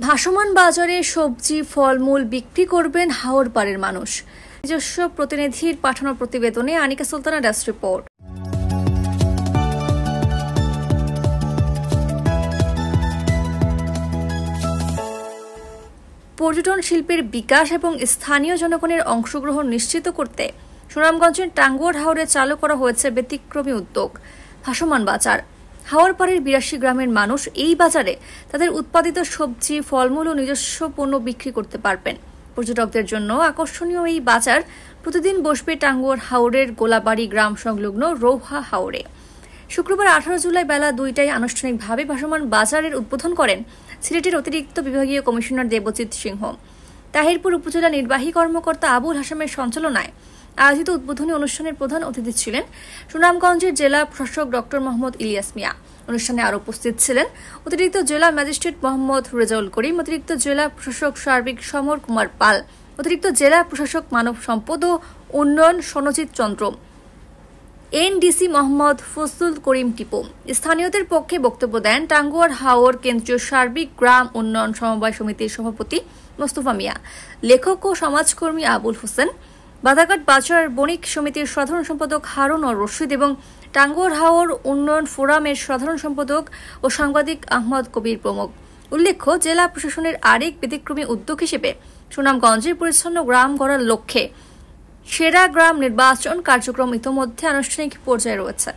ভাসমান বাজারে সবজি ফলমূল বিক্রি করবেন হাওরপাড়ের মানুষ। নিজস্ব প্রতিনিধির পাঠানো প্রতিবেদনে আনিকা সুলতানা ডেস্ক রিপোর্ট। পর্যটন শিল্পের বিকাশ এবং স্থানীয় জনগণের অংশগ্রহণ নিশ্চিত করতে সুনামগঞ্জের টাঙ্গুয়ার হাওরে চালু করা হয়েছে ব্যতিক্রমী উদ্যোগ ভাসমান বাজার। হাওরপাড়ের ৮২ গ্রামের মানুষ এই বাজারে তাদের উৎপাদিত সবজি ফলমূল ও নিজস্ব পণ্য বিক্রি করতে পারবেন। পর্যটকদের জন্য আকর্ষণীয় এই বাজার প্রতিদিন বসবে টাঙ্গুয়ার হাওরের গোলাবাড়ি গ্রাম সংলগ্ন রৌহা হাওরে। শুক্রবার ১৮ জুলাই বেলা ২টায় আনুষ্ঠানিকভাবে ভাসমান বাজারের উদ্বোধন করেন সিলেটের অতিরিক্ত বিভাগীয় কমিশনার দেবজিৎ সিংহ। তাহিরপুর উপজেলা নির্বাহী কর্মকর্তা আবুল হাশেমের সঞ্চালনায় আয়োজিত উদ্বোধনী অনুষ্ঠানের প্রধান অতিথি ছিলেন সুনামগঞ্জের জেলা প্রশাসক ডক্টর মোহাম্মদ ইলিয়াস মিয়া। অনুষ্ঠানে আরও উপস্থিত ছিলেন অতিরিক্ত জেলা ম্যাজিস্ট্রেট মোহাম্মদ রেজাউল করিম, অতিরিক্ত জেলা প্রশাসক সার্বিক সমর কুমার পাল, অতিরিক্ত জেলা প্রশাসক মানব সম্পদ ও উন্নয়ন সনজিৎ চন্দ্র, এনডিসি মোহাম্মদ ফজলুল করিম টিপু। স্থানীয়দের পক্ষে বক্তব্য দেন টাঙ্গুয়ার হাওর কেন্দ্রীয় সার্বিক গ্রাম উন্নয়ন সমবায় সমিতির সভাপতি মোস্তফা মিয়া, লেখক ও সমাজকর্মী আবুল হোসেন, বাদাঘাট বাজার বণিক সমিতির সাধারণ সম্পাদক হারুন ও রশিদ এবং টাঙ্গুয়ার হাওর উন্নয়ন ফোরামের সাধারণ সম্পাদক ও সাংবাদিক আহমদ কবির প্রমুখ। উল্লেখ্য, জেলা প্রশাসনের আরেক ব্যতিক্রমী উদ্যোগ হিসেবে সুনামগঞ্জে পরিচ্ছন্ন গ্রাম গড়ার লক্ষ্যে সেরা গ্রাম নির্বাচন কার্যক্রম ইতোমধ্যে আনুষ্ঠানিক পর্যায়ে রয়েছে।